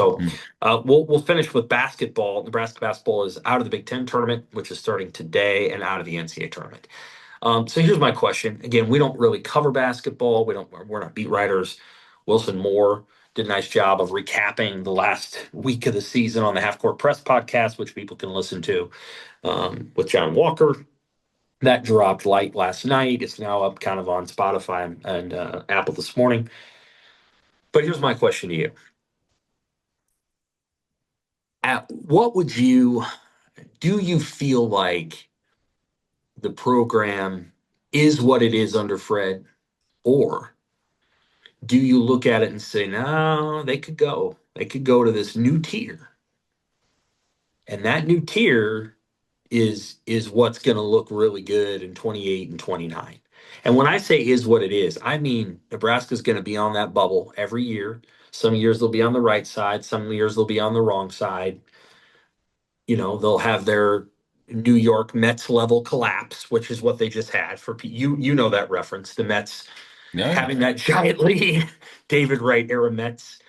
So Mm. we'll finish with basketball. Nebraska basketball is out of the Big Ten tournament, which is starting today, and out of the NCAA tournament. So here's my question. Again, we don't really cover basketball. We're not beat writers. Wilson Moore did a nice job of recapping the last week of the season on the Half Court Press podcast, which people can listen to with John Walker. That dropped light last night. It's now up kind of on Spotify and Apple this morning. But here's my question to you. What would you do? You feel like the program is what it is under Fred, or do you look at it and say, no, they could go to this new tier, and that new tier is what's going to look really good in 28 and 29. And when I say is what it is, I mean Nebraska's going to be on that bubble every year. Some years they'll be on the right side, some years they'll be on the wrong side. They'll have their New York Mets level collapse, which is what they just had for you. You know that reference, the Mets Yeah, yeah. having that giant lead, David Wright era Mets.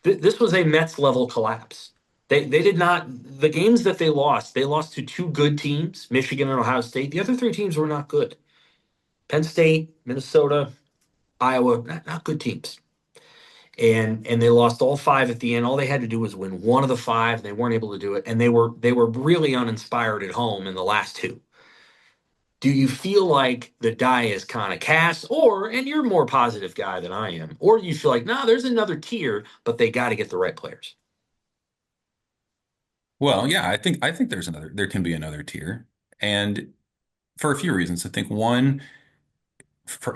This was a Mets level collapse. They did not, the games that they lost to two good teams, Michigan and Ohio State. The other three teams were not good. Penn State, Minnesota, Iowa, not good teams. And they lost all five at the end. All they had to do was win one of the five. They weren't able to do it, and they were really uninspired at home in the last two. Do you feel like the die is kind of cast, or and you're a more positive guy than I am, or you feel like no, there's another tier, but they got to get the right players? Well, yeah, I think there can be another tier. And for a few reasons. I think one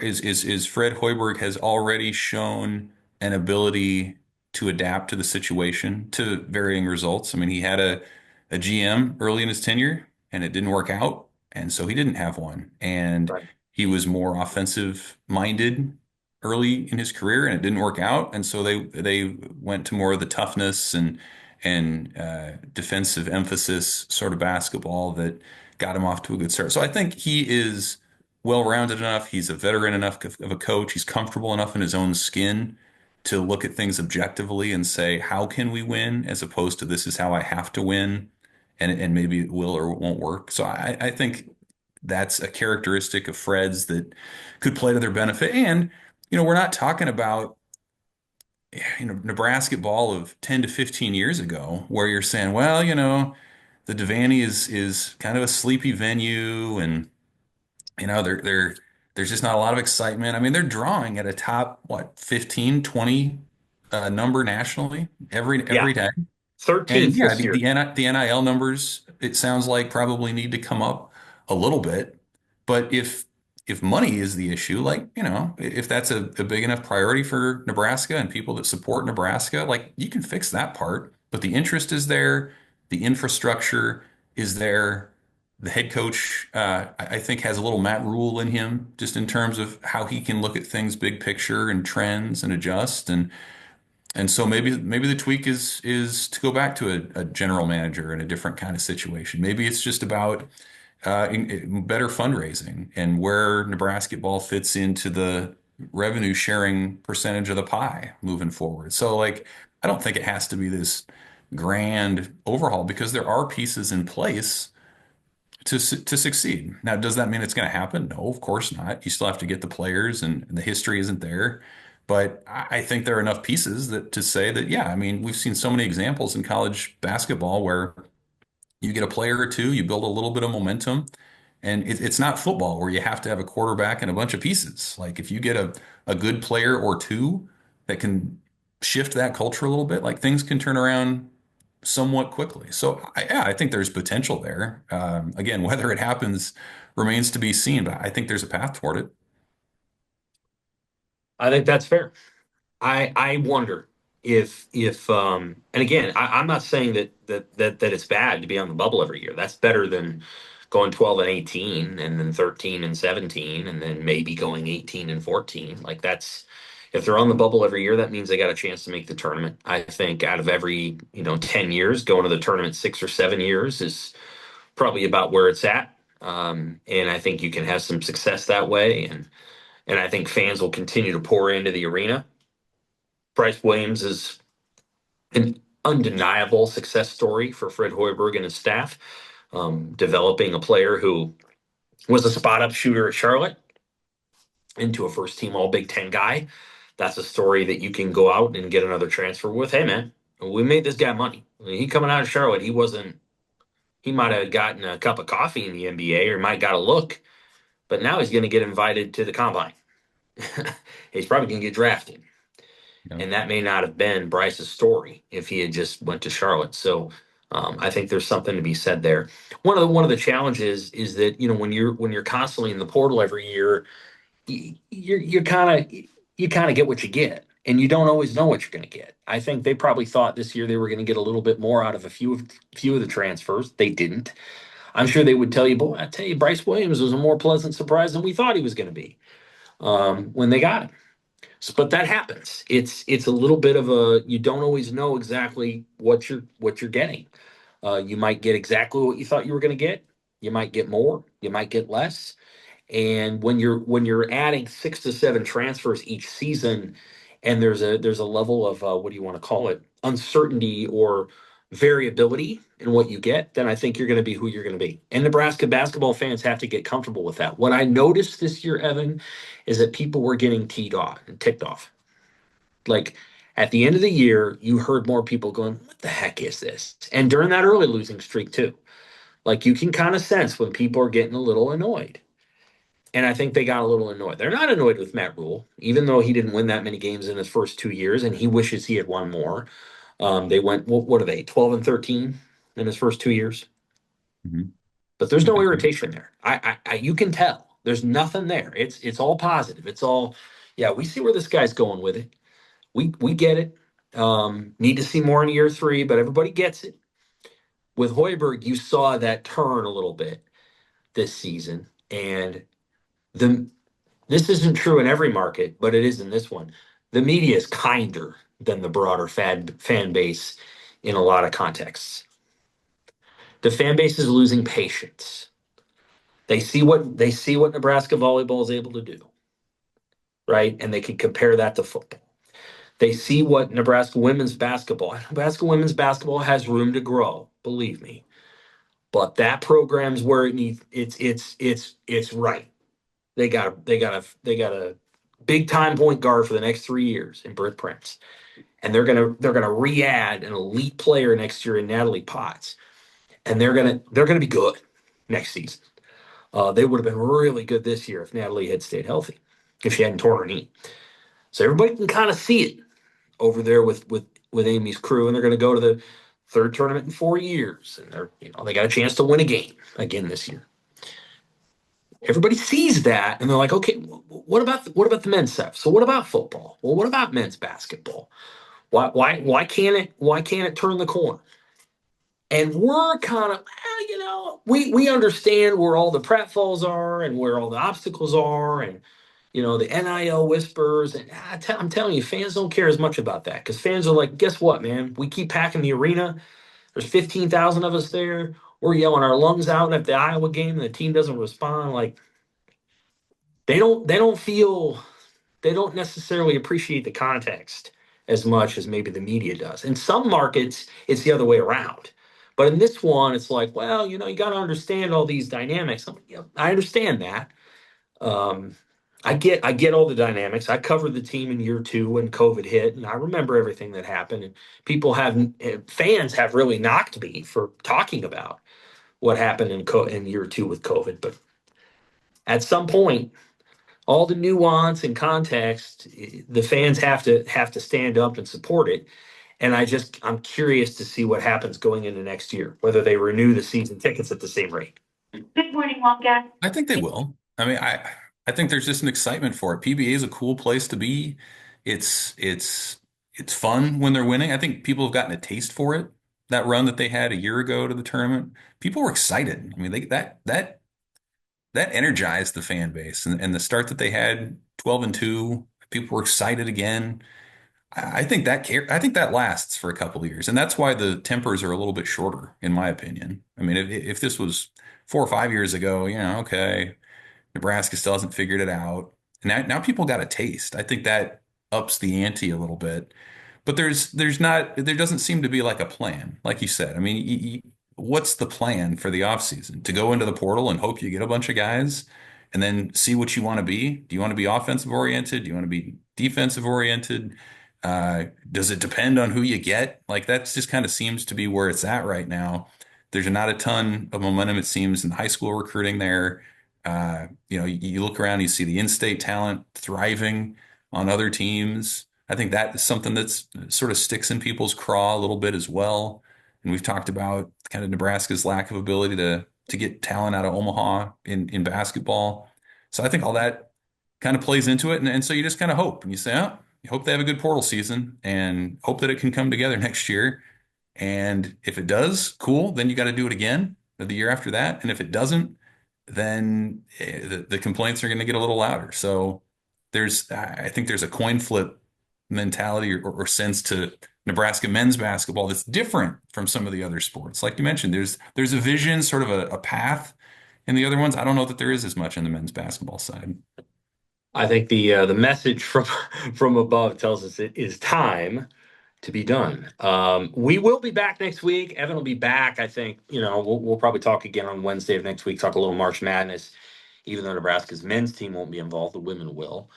is Fred Hoiberg has already shown an ability to adapt to the situation to varying results. I mean, he had a GM early in his tenure and it didn't work out, and so he didn't have one. And Right. he was more offensive minded early in his career and it didn't work out, and so they went to more of the toughness and defensive emphasis sort of basketball that got him off to a good start. So I think he is well-rounded enough. He's a veteran enough of a coach. He's comfortable enough in his own skin to look at things objectively and say, how can we win? As opposed to this is how I have to win. And maybe it will or it won't work. So I think that's a characteristic of Fred's that could play to their benefit. And, we're not talking about, Nebraska ball of 10 to 15 years ago, where you're saying, well, the Devaney is kind of a sleepy venue and there's just not a lot of excitement. I mean, they're drawing at a top, what, 15, 20 number nationally Yeah, every day. And 13th yeah, this the, year. the, N- the NIL numbers, it sounds like probably need to come up a little bit. But if money is the issue, like, if that's a big enough priority for Nebraska and people that support Nebraska, like you can fix that part. But the interest is there, the infrastructure is there. The head coach, I think, has a little Matt Rule in him, just in terms of how he can look at things big picture and trends and adjust. And so maybe the tweak is to go back to a general manager in a different kind of situation. Maybe it's just about better fundraising and where Nebraska ball fits into the revenue sharing percentage of the pie moving forward. So like I don't think it has to be this grand overhaul because there are pieces in place to succeed. Now, does that mean it's going to happen? No, of course not. You still have to get the players, and the history isn't there. But I think there are enough pieces that to say that, yeah, I mean, we've seen so many examples in college basketball where you get a player or two, you build a little bit of momentum, and it's not football where you have to have a quarterback and a bunch of pieces. Like if you get a good player or two that can shift that culture a little bit, like things can turn around somewhat quickly. So yeah, I think there's potential there. Again, whether it happens remains to be seen, but I think there's a path toward it. I think that's fair. I wonder if and again, I'm not saying that it's bad to be on the bubble every year. That's better than going 12 and 18 and then 13 and 17 and then maybe going 18 and 14. Like that's if they're on the bubble every year, that means they got a chance to make the tournament. I think out of every, 10 years, going to the tournament 6 or 7 years is probably about where it's at. And I think you can have some success that way. And I think fans will continue to pour into the arena. Bryce Williams is an undeniable success story for Fred Hoiberg and his staff, developing a player who was a spot up shooter at Charlotte into a first team All Big Ten guy. That's a story that you can go out and get another transfer with. Hey, man, we made this guy money. I mean, he coming out of Charlotte, he wasn't. He might have gotten a cup of coffee in the NBA or might got a look, but now he's going to get invited to the combine. He's probably going to get drafted, Yeah. and that may not have been Bryce's story if he had just went to Charlotte. So I think there's something to be said there. One of the challenges is that when you're constantly in the portal every year, you're kind of get what you get, and you don't always know what you're going to get. I think they probably thought this year they were going to get a little bit more out of a few of the transfers. They didn't. I'm sure they would tell you, boy, I tell you, Bryce Williams was a more pleasant surprise than we thought he was going to be when they got him. But that happens. It's a little bit of a you don't always know exactly what you're getting. You might get exactly what you thought you were going to get. You might get more. You might get less. And when you're adding 6 to 7 transfers each season, and there's a level of what do you want to call it, uncertainty or variability in what you get, then I think you're going to be who you're going to be. And Nebraska basketball fans have to get comfortable with that. What I noticed this year, Evan, is that people were getting teed off and ticked off. Like at the end of the year, you heard more people going, "What the heck is this?" And during that early losing streak too, like you can kind of sense when people are getting a little annoyed. And I think they got a little annoyed. They're not annoyed with Matt Rule, even though he didn't win that many games in his first 2 years, and he wishes he had won more. They went, what are they, 12-13 in his first 2 years? Mhm. But there's Yeah, no that's right. irritation there. You can tell. There's nothing there. It's all positive. It's all, yeah, we see where this guy's going with it. We get it. Need to see more in year 3, but everybody gets it. With Hoiberg, you saw that turn a little bit this season, and the this isn't true in every market, but it is in this one. The media is kinder than the broader fan base in a lot of contexts. The fan base is losing patience. They see what Nebraska volleyball is able to do, right? And they can compare that to football. They see what Nebraska women's basketball has room to grow, believe me. But that program's where it needs it's right. They got a big time point guard for the next 3 years in Britt Prince, and they're gonna re-add an elite player next year in Natalie Potts, and they're gonna be good next season. They would have been really good this year if Natalie had stayed healthy, if she hadn't torn her knee. So everybody can kind of see it over there with Amy's crew, and they're going to go to the third tournament in 4 years, and they got a chance to win a game again this year. Everybody sees that, and they're like, okay, what about the men's stuff? So what about football? Well, what about men's basketball? Why can't it turn the corner? And we're kind of, we understand where all the pratfalls are and where all the obstacles are, and the NIL whispers. And I'm telling you, fans don't care as much about that because fans are like, guess what, man? We keep packing the arena. There's 15,000 of us there. We're yelling our lungs out at the Iowa game, and the team doesn't respond. Like they don't necessarily appreciate the context as much as maybe the media does. In some markets, it's the other way around. But in this one, it's like, well, you got to understand all these dynamics. Yeah, I understand that. Um, I get all the dynamics. I covered the team in year 2 when COVID hit, and I remember everything that happened. And fans have really knocked me for talking about what happened in year 2 with COVID. But at some point, all the nuance and context, the fans have to stand up and support it. And I'm curious to see what happens going into next year, whether they renew the season tickets at the same rate. Good morning, Wonka. I think they will. I mean, I think there's just an excitement for it. PBA is a cool place to be. It's it's it's fun when they're winning. I think people have gotten a taste for it. That run that they had a year ago to the tournament, people were excited. I mean, that energized the fan base, and the start that they had 12-2, people were excited again. I think that lasts for a couple of years, and that's why the tempers are a little bit shorter, in my opinion. I mean, if this was 4 or 5 years ago, okay, Nebraska still hasn't figured it out. Now people got a taste. I think that ups the ante a little bit. But there doesn't seem to be like a plan, like you said. I mean, what's the plan for the offseason? To go into the portal and hope you get a bunch of guys and then see what you want to be? Do you want to be offensive oriented? Do you want to be defensive oriented? Does it depend on who you get? Like that's just kind of seems to be where it's at right now. There's not a ton of momentum, it seems, in high school recruiting there. You look around, you see the in-state talent thriving on other teams. I think that is something that's sort of sticks in people's craw a little bit as well. And we've talked about kind of Nebraska's lack of ability to get talent out of Omaha in basketball. So I think all that kind of plays into it. And so you just kind of hope and you say, oh, you hope they have a good portal season and hope that it can come together next year. And if it does, cool, then you got to do it again the year after that. And if it doesn't, then the complaints are going to get a little louder. So I think there's a coin flip mentality or sense to Nebraska men's basketball that's different from some of the other sports. Like you mentioned, there's a vision, sort of a path in the other ones. I don't know that there is as much in the men's basketball side. I think the message from from above tells us it is time to be done. We will be back next week. Evan will be back. I think we'll probably talk again on Wednesday of next week. Talk a little March Madness. Even though Nebraska's men's team won't be involved, the women will.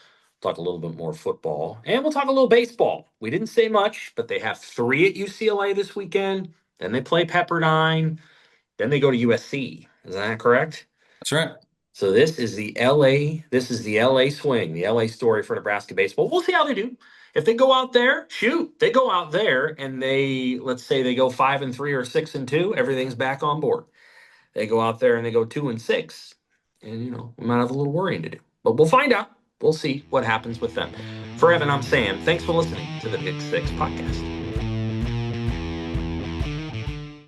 Talk a little bit more football, and we'll talk a little baseball. We didn't say much, but they have three at UCLA this weekend. Then they play Pepperdine. Then they go to USC. Is that correct? That's right. So this is the LA swing, the LA story for Nebraska baseball. We'll see how they do. If they go out there, shoot, they go out there and let's say they go 5-3 or 6-2, everything's back on board. They go out there and they go 2-6, and we might have a little worrying to do. But we'll find out. We'll see what happens with them. For Evan, I'm Sam. Thanks for listening to the Big Six podcast.